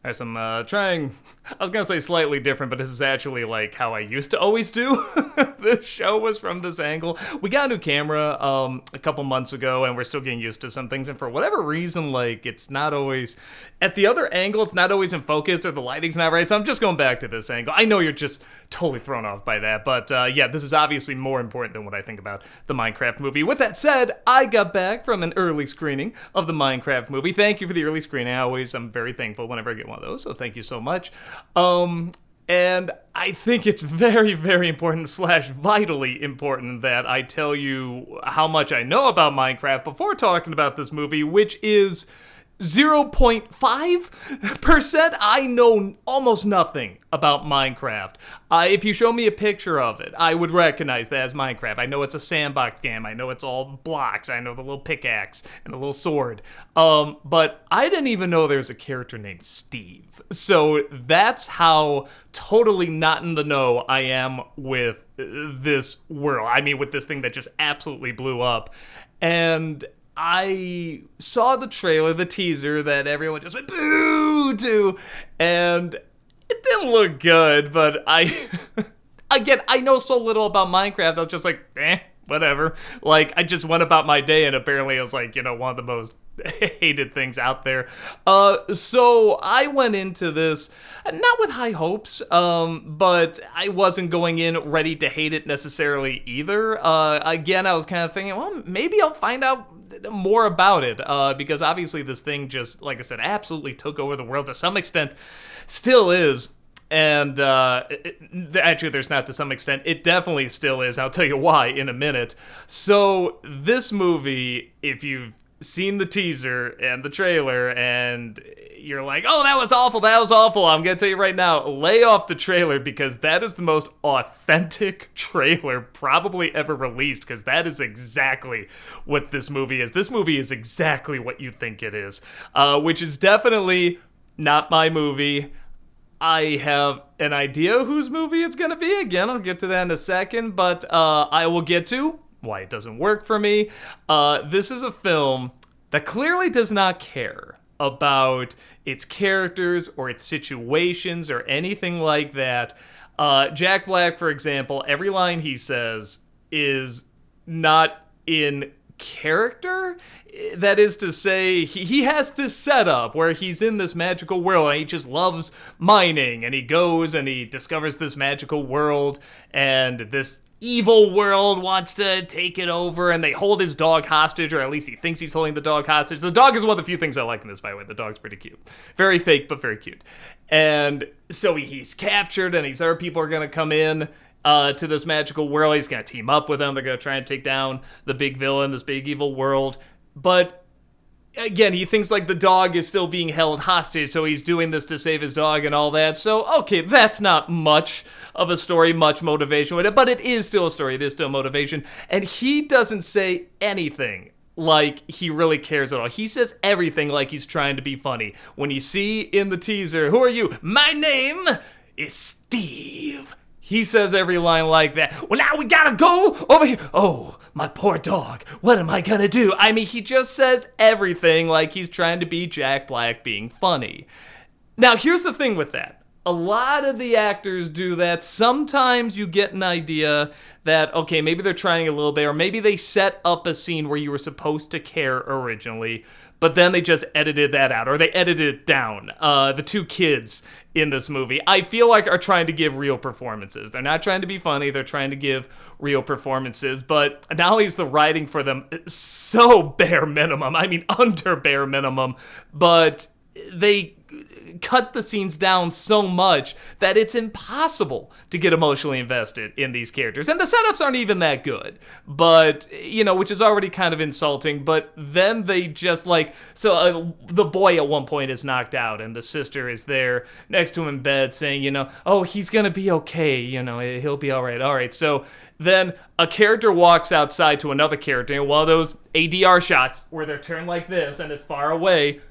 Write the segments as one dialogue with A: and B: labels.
A: Alright, so I'm trying, I was gonna say slightly different, but this is actually like how I used to always do. This show was from this angle. We got a new camera a couple months ago, and we're still getting used to some things, and for whatever reason, like, it's not always, at the other angle, it's not always in focus, or the lighting's not right, so I'm just going back to this angle. I know you're just totally thrown off by that, but yeah, this is obviously more important than what I think about the Minecraft movie. With that said, I got back from an early screening of the Minecraft movie. Thank you for the early screening. I'm very thankful whenever I get one of those, so thank you so much. And I think it's very, very important / vitally important that I tell you how much I know about Minecraft before talking about this movie, which is 0.5%. I know almost nothing about Minecraft. If you show me a picture of it, I would recognize that as Minecraft. I know it's a sandbox game. I know it's all blocks. I know the little pickaxe and the little sword. But I didn't even know there's a character named Steve. So that's how totally not in the know I am with this world. I mean, with this thing that just absolutely blew up. And I saw the trailer, the teaser that everyone just went boo to, and it didn't look good, but again, I know so little about Minecraft, I was just like, whatever. Like, I just went about my day, and apparently it was like, one of the most hated things out there. So I went into this not with high hopes, but I wasn't going in ready to hate it necessarily either. Again, I was kind of thinking, well, maybe I'll find out more about it, because obviously this thing just, like I said, absolutely took over the world to some extent, still is. And actually, there's not to some extent. It definitely still is. I'll tell you why in a minute. So this movie, if you've seen the teaser and the trailer and you're like, oh, that was awful, I'm gonna tell you right now, lay off the trailer, because that is the most authentic trailer probably ever released, because that is exactly what this movie is. This movie is exactly what you think it is, which is definitely not my movie. I have an idea whose movie it's gonna be. Again, I'll get to that in a second, but I will get to why it doesn't work for me. This is a film that clearly does not care about its characters or its situations or anything like that. Jack Black, for example, every line he says is not in character. That is to say, he has this setup where he's in this magical world and he just loves mining, and he goes and he discovers this magical world, and this evil world wants to take it over, and they hold his dog hostage, or at least he thinks he's holding the dog hostage. The dog is one of the few things I like in this, by the way. The dog's pretty cute. Very fake, but very cute. And so he's captured, and these other people are going to come in to this magical world. He's going to team up with them. They're going to try and take down the big villain, this big evil world. But again, he thinks like the dog is still being held hostage, so he's doing this to save his dog and all that. So, okay, that's not much of a story, much motivation with it, but it is still a story. It is still motivation. And he doesn't say anything like he really cares at all. He says everything like he's trying to be funny. When you see in the teaser, who are you? My name is Steve. He says every line like that. Well, now we gotta go over here. Oh, my poor dog. What am I gonna do? I mean, he just says everything like he's trying to be Jack Black being funny. Now, here's the thing with that. A lot of the actors do that. Sometimes you get an idea that, okay, maybe they're trying a little bit, or maybe they set up a scene where you were supposed to care originally, but then they just edited that out, or they edited it down. The two kids in this movie, I feel like, are trying to give real performances. They're not trying to be funny, they're trying to give real performances, but not only is the writing for them so bare minimum, I mean under bare minimum, but they cut the scenes down so much that it's impossible to get emotionally invested in these characters. And the setups aren't even that good, but, which is already kind of insulting, but then they just the boy at one point is knocked out, and the sister is there next to him in bed saying, oh, he's gonna be okay, he'll be all right. So then a character walks outside to another character, and one of those ADR shots where they're turned like this and it's far away.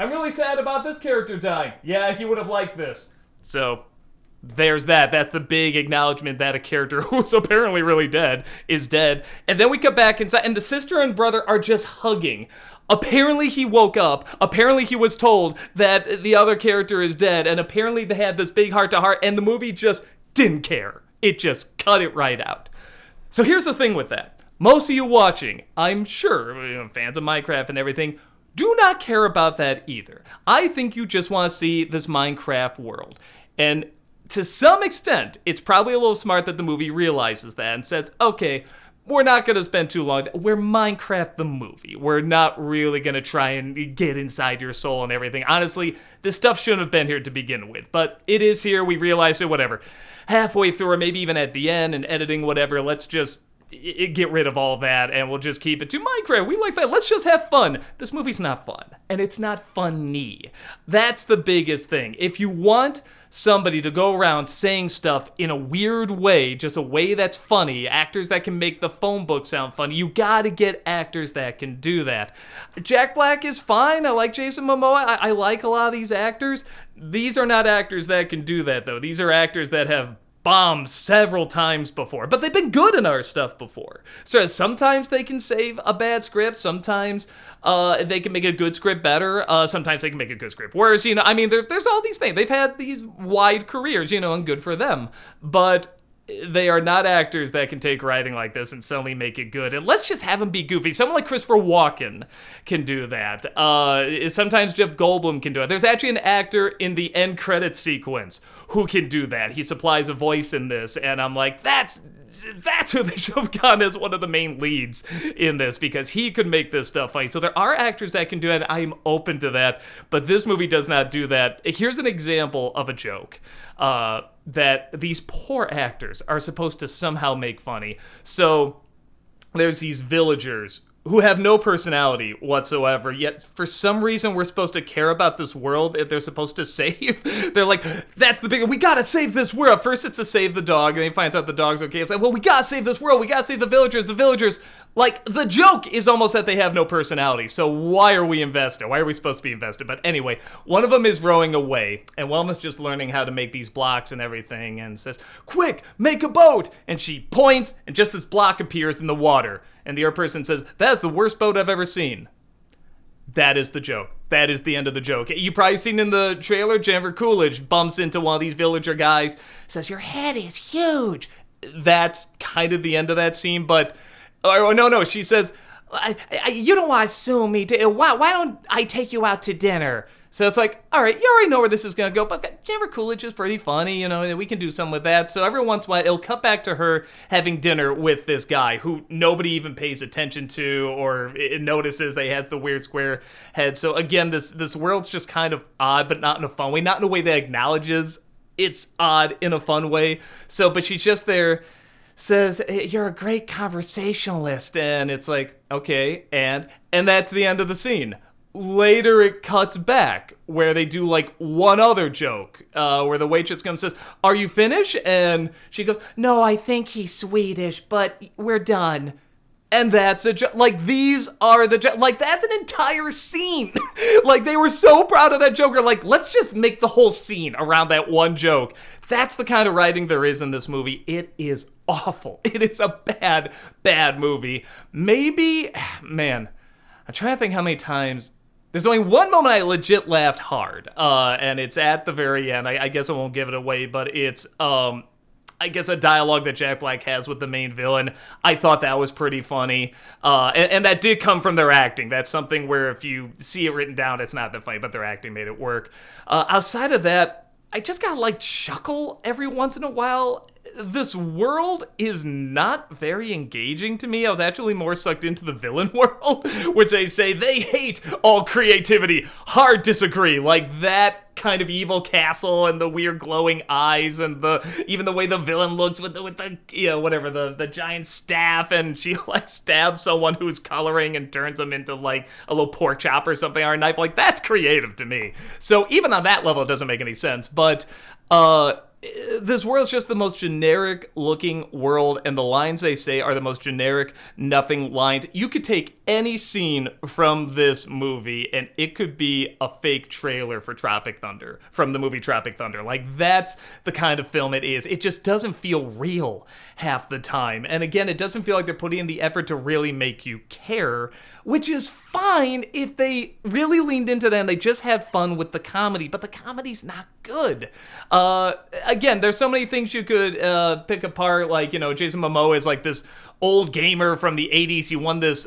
A: I'm really sad about this character dying. Yeah, he would have liked this. So, there's that. That's the big acknowledgement that a character who's apparently really dead is dead. And then we come back inside, and the sister and brother are just hugging. Apparently he woke up. Apparently he was told that the other character is dead, and apparently they had this big heart-to-heart, and the movie just didn't care. It just cut it right out. So here's the thing with that. Most of you watching, I'm sure, fans of Minecraft and everything, do not care about that either. I think you just want to see this Minecraft world. And to some extent, it's probably a little smart that the movie realizes that and says, okay, we're not going to spend too long. We're Minecraft the movie. We're not really going to try and get inside your soul and everything. Honestly, this stuff shouldn't have been here to begin with, but it is here. We realized it, whatever. Halfway through, or maybe even at the end and editing, whatever, let's just get rid of all that and we'll just keep it to Minecraft. We like that. Let's just have fun. This movie's not fun, and it's not funny. That's the biggest thing. If you want somebody to go around saying stuff in a weird way, just a way that's funny, actors that can make the phone book sound funny, you gotta get actors that can do that. Jack Black is fine. I like Jason Momoa. I like a lot of these actors. These are not actors that can do that, though. These are actors that have bombed several times before, but they've been good in our stuff before. So sometimes they can save a bad script, sometimes they can make a good script better, sometimes they can make a good script worse, I mean, there's all these things. They've had these wide careers, and good for them, but they are not actors that can take writing like this and suddenly make it good. And let's just have them be goofy. Someone like Christopher Walken can do that. Sometimes Jeff Goldblum can do it. There's actually an actor in the end credits sequence who can do that. He supplies a voice in this, and I'm like, that's who they should have gotten as one of the main leads in this, because he could make this stuff funny. So there are actors that can do it, and I'm open to that, but this movie does not do that. Here's an example of a joke that these poor actors are supposed to somehow make funny. So there's these villagers who have no personality whatsoever, yet for some reason we're supposed to care about this world that they're supposed to save. They're like, that's the big, we gotta save this world. First it's to save the dog, and then he finds out the dog's okay. It's like, well, we gotta save this world, we gotta save the villagers. Like, the joke is almost that they have no personality, so why are we invested? Why are we supposed to be invested? But anyway, one of them is rowing away, and one of them is just learning how to make these blocks and everything, and says, quick, make a boat! And she points, and just this block appears in the water. And the other person says, that's the worst boat I've ever seen. That is the joke. That is the end of the joke. You've probably seen in the trailer, Jennifer Coolidge bumps into one of these villager guys, says, your head is huge. That's kind of the end of that scene, but, no, she says, you don't want to sue me. Why don't I take you out to dinner? So it's like, all right, you already know where this is going to go, but Jennifer Coolidge is pretty funny, we can do something with that. So every once in a while, it'll cut back to her having dinner with this guy who nobody even pays attention to or notices that he has the weird square head. So again, this world's just kind of odd, but not in a fun way, not in a way that acknowledges it's odd in a fun way. So, but she's just there, says, you're a great conversationalist, and it's like, okay, and that's the end of the scene. Later it cuts back where they do like one other joke where the waitress comes and says, are you finished? And she goes, no, I think he's Swedish, but we're done. And that's a joke. Like, these are the like, that's an entire scene. Like, they were so proud of that joke. They're like, let's just make the whole scene around that one joke. That's the kind of writing there is in this movie. It is awful. It is a bad, bad movie. Maybe, man, I'm trying to think how many times. There's only one moment I legit laughed hard, and it's at the very end. I guess I won't give it away, but it's, I guess, a dialogue that Jack Black has with the main villain. I thought that was pretty funny, and that did come from their acting. That's something where if you see it written down, it's not that funny, but their acting made it work. Outside of that, I just gotta, chuckle every once in a while. This world is not very engaging to me. I was actually more sucked into the villain world, which they say they hate all creativity. Hard disagree. Like that kind of evil castle and the weird glowing eyes and even the way the villain looks with the the giant staff, and she stabs someone who's coloring and turns them into a little pork chop or something, or a knife. That's creative to me. So even on that level, it doesn't make any sense. But this world's just the most generic looking world, and the lines they say are the most generic nothing lines. You could take any scene from this movie and it could be a fake trailer for Tropic Thunder, from the movie Tropic Thunder. Like, that's the kind of film it is. It just doesn't feel real half the time. And again, it doesn't feel like they're putting in the effort to really make you care, which is fine if they really leaned into that and they just had fun with the comedy, but the comedy's not good. Again, there's so many things you could pick apart, like, you know, Jason Momoa is like this old gamer from the 80s. He won this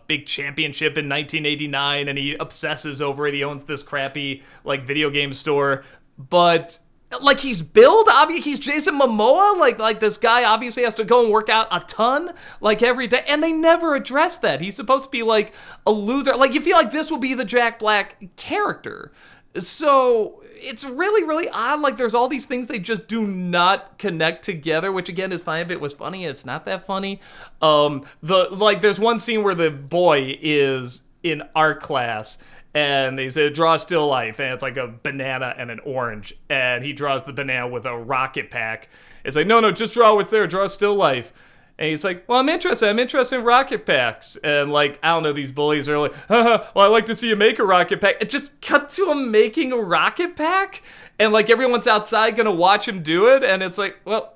A: big championship in 1989 and he obsesses over it. He owns this crappy like video game store, but like, he's billed, obviously he's Jason Momoa, like this guy obviously has to go and work out a ton like every day, and they never address that. He's supposed to be like a loser. Like, you feel like this will be the Jack Black character. So it's really, really odd. Like, there's all these things they just do not connect together, which again is fine if it was funny. It's not that funny. There's one scene where the boy is in art class and they say, draw a still life, and it's like a banana and an orange, and he draws the banana with a rocket pack. It's like, no, just draw what's there, draw a still life. And he's like, well, I'm interested in rocket packs. And like, I don't know, these bullies are like, well, I'd like to see you make a rocket pack. It just cut to him making a rocket pack, and like, everyone's outside gonna watch him do it, and it's like, well,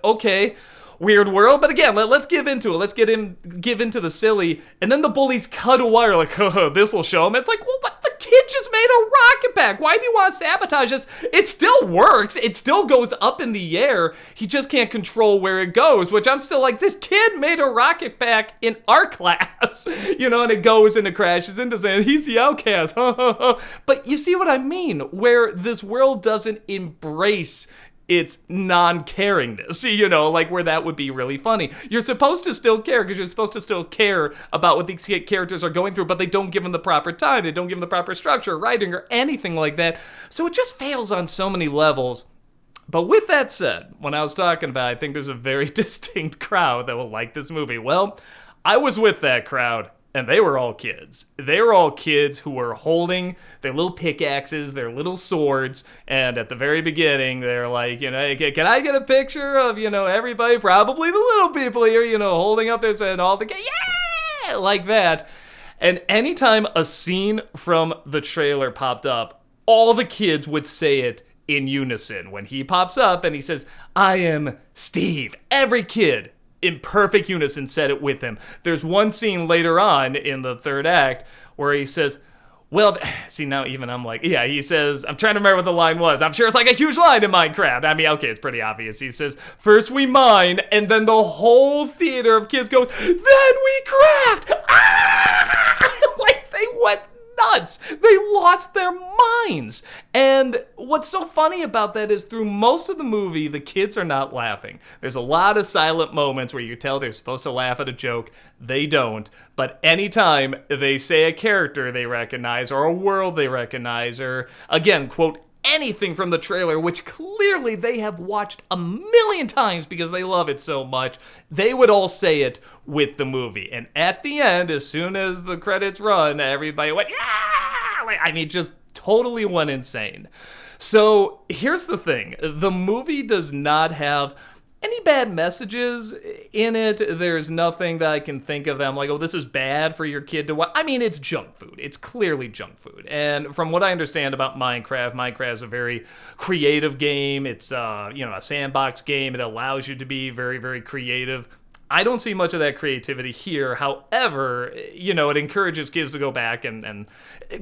A: okay. Weird world, but again, let's give into it. Let's give into the silly, and then the bullies cut a wire like, this will show him. It's like, well, but the kid just made a rocket pack. Why do you want to sabotage this? It still works. It still goes up in the air. He just can't control where it goes, which I'm still like, this kid made a rocket pack in art class, you know, and it goes and it crashes into saying, he's the outcast. But you see what I mean, where this world doesn't embrace its non-caringness, you know, like where that would be really funny. You're supposed to still care because you're supposed to still care about what these characters are going through, but they don't give them the proper time, they don't give them the proper structure, writing, or anything like that. So it just fails on so many levels. But with that said, when I was talking about, I think there's a very distinct crowd that will like this movie. Well, I was with that crowd. And they were all kids. They were all kids who were holding their little pickaxes, their little swords, and at the very beginning, they're like, you know, can I get a picture of, you know, everybody, probably the little people here, you know, holding up this and all the, yeah, like that. And anytime a scene from the trailer popped up, all the kids would say it in unison. When he pops up and he says, I am Steve, every kid in perfect unison said it with him. There's one scene later on in the third act where he says, well, see, now even I'm like, yeah, he says, I'm trying to remember what the line was. I'm sure it's like a huge line in Minecraft. I mean, okay, it's pretty obvious. He says, first we mine, and then the whole theater of kids goes, then we craft. Ah! Like, they went nuts. They lost their minds. And what's so funny about that is through most of the movie, the kids are not laughing. There's a lot of silent moments where you tell they're supposed to laugh at a joke. They don't. But anytime they say a character they recognize or a world they recognize or, again, quote, anything from the trailer, which clearly they have watched a million times because they love it so much, they would all say it with the movie. And at the end, as soon as the credits run, everybody went, yeah! I mean, just totally went insane. So here's the thing. The movie does not have any bad messages in it. There's nothing that I can think of that I'm like, oh, this is bad for your kid to watch. I mean, it's junk food. It's clearly junk food. And from what I understand about Minecraft is a very creative game. It's a sandbox game. It allows you to be very, very creative. I don't see much of that creativity here. However, you know, it encourages kids to go back and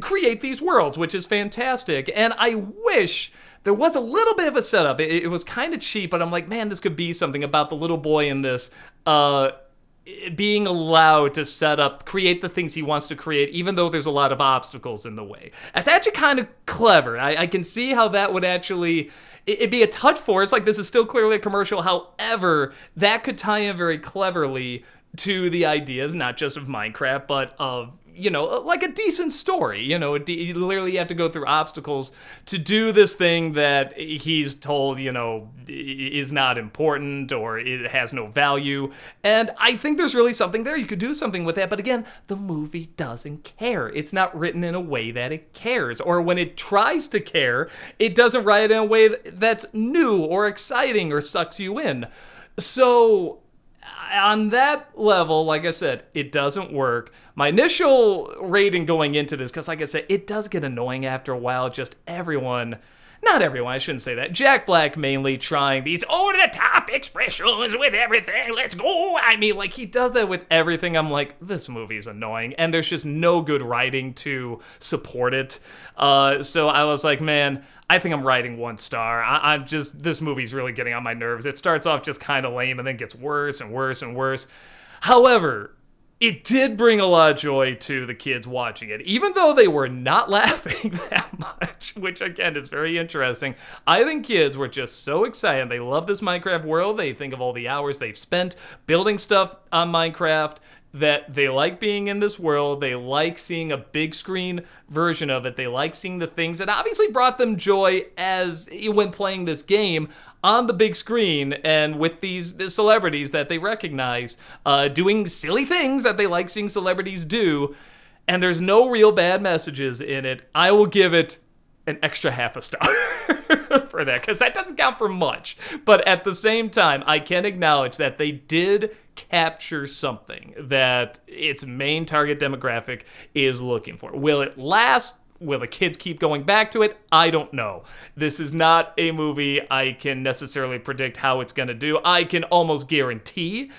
A: create these worlds, which is fantastic. And I wish there was a little bit of a setup. It was kind of cheap, but I'm like, man, this could be something about the little boy in this being allowed to create the things he wants to create, even though there's a lot of obstacles in the way. That's actually kind of clever. I can see how that would actually, it'd be a touch for us. Like, this is still clearly a commercial. However, that could tie in very cleverly to the ideas, not just of Minecraft, but of, you know, like a decent story. You know, you literally have to go through obstacles to do this thing that he's told, you know, is not important or it has no value. And I think there's really something there. You could do something with that. But again, the movie doesn't care. It's not written in a way that it cares. Or when it tries to care, it doesn't write it in a way that's new or exciting or sucks you in. So on that level, like I said, it doesn't work. My initial rating going into this, because like I said, it does get annoying after a while, just everyone... Not everyone, I shouldn't say that. Jack Black mainly trying these over-the-top expressions with everything. Let's go. I mean, like, he does that with everything. I'm like, this movie's annoying. And there's just no good writing to support it. So I was like, man, I think I'm writing 1 star. I'm just, this movie's really getting on my nerves. It starts off just kind of lame and then gets worse and worse and worse. However, it did bring a lot of joy to the kids watching it, even though they were not laughing that much, which again is very interesting. I think kids were just so excited. They love this Minecraft world. They think of all the hours they've spent building stuff on Minecraft, that they like being in this world. They like seeing a big screen version of it. They like seeing the things that obviously brought them joy as when playing this game on the big screen and with these celebrities that they recognize doing silly things that they like seeing celebrities do. And there's no real bad messages in it. I will give it an extra half a star for that, because that doesn't count for much. But at the same time, I can acknowledge that they did capture something that its main target demographic is looking for. Will it last? Will the kids keep going back to it? I don't know. This is not a movie I can necessarily predict how it's going to do. I can almost guarantee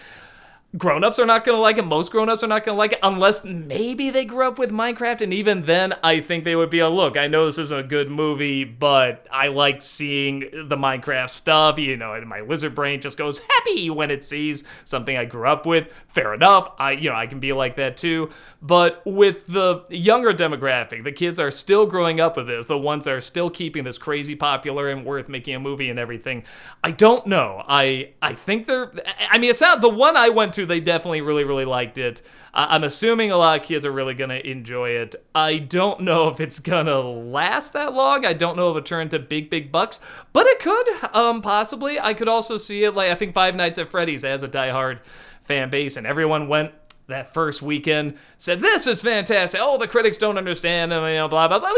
A: grown-ups are not going to like it. Most grown-ups are not going to like it unless maybe they grew up with Minecraft, and even then, I think they would be a look. I know this isn't a good movie, but I like seeing the Minecraft stuff, you know, and my lizard brain just goes happy when it sees something I grew up with. Fair enough. I can be like that too. But with the younger demographic, the kids are still growing up with this, the ones that are still keeping this crazy popular and worth making a movie and everything. I don't know. I think it's not the one I went to. They definitely really, really liked it. I'm assuming a lot of kids are really going to enjoy it. I don't know if it's going to last that long. I don't know if it turned to big bucks, but it could, possibly. I could also see it, like, I think Five Nights at Freddy's has a diehard fan base, and everyone went that first weekend, said, this is fantastic. Oh, the critics don't understand, blah, blah, blah.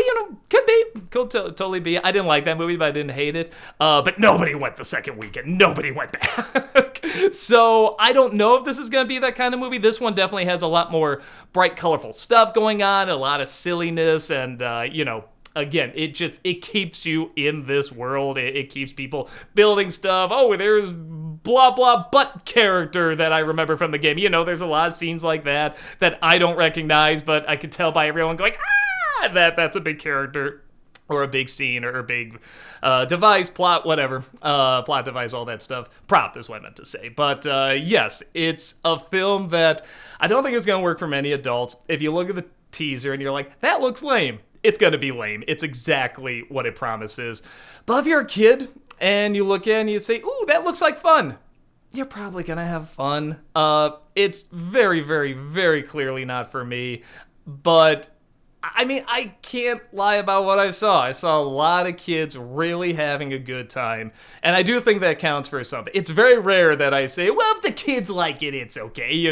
A: Could be. Could totally be. I didn't like that movie, but I didn't hate it. But nobody went the second weekend. Nobody went back. So I don't know if this is going to be that kind of movie. This one definitely has a lot more bright, colorful stuff going on, a lot of silliness, and, again, it keeps you in this world. It keeps people building stuff. Oh, there's blah, blah, butt character that I remember from the game. There's a lot of scenes like that I don't recognize, but I could tell by everyone going, that's a big character or a big scene or a big device, plot, whatever. Plot, device, all that stuff. Prop is what I meant to say. But yes, it's a film that I don't think is going to work for many adults. If you look at the teaser and you're like, that looks lame, it's going to be lame. It's exactly what it promises. But if you're a kid and you look in and you say, ooh, that looks like fun, you're probably going to have fun. It's very, very, very clearly not for me. But, I can't lie about what I saw. I saw a lot of kids really having a good time. And I do think that counts for something. It's very rare that I say, well, if the kids like it, it's okay.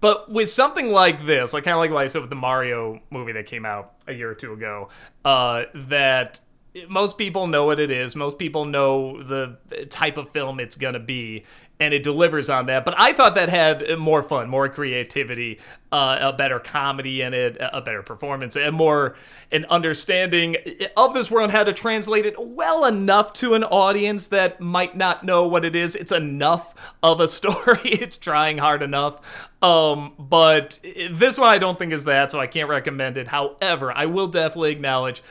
A: But with something like this, kind of like what I said with the Mario movie that came out a year or two ago, that most people know what it is. Most people know the type of film it's going to be, and it delivers on that. But I thought that had more fun, more creativity, a better comedy in it, a better performance, and more an understanding of this world, how to translate it well enough to an audience that might not know what it is. It's enough of a story. It's trying hard enough. But this one I don't think is that, so I can't recommend it. However, I will definitely acknowledge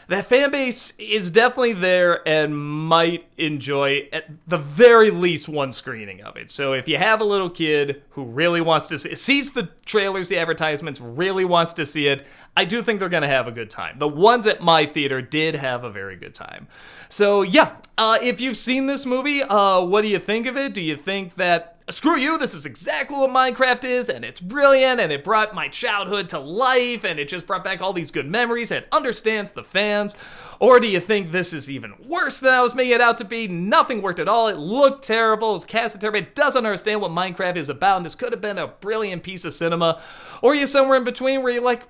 A: that fan base is definitely there and might enjoy at the very least one screening of it. So if you have a little kid who really wants to sees the trailers, the advertisements, really wants to see it, I do think they're going to have a good time. The ones at my theater did have a very good time. So yeah, if you've seen this movie, what do you think of it? Do you think that screw you, this is exactly what Minecraft is, and it's brilliant, and it brought my childhood to life, and it just brought back all these good memories, and it understands the fans? Or do you think this is even worse than I was making it out to be? Nothing worked at all. It looked terrible. It was casted terrible. It doesn't understand what Minecraft is about, and this could have been a brilliant piece of cinema. Or are you somewhere in between where you're like,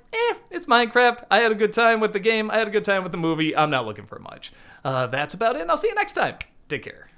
A: it's Minecraft. I had a good time with the game. I had a good time with the movie. I'm not looking for much. That's about it, and I'll see you next time. Take care.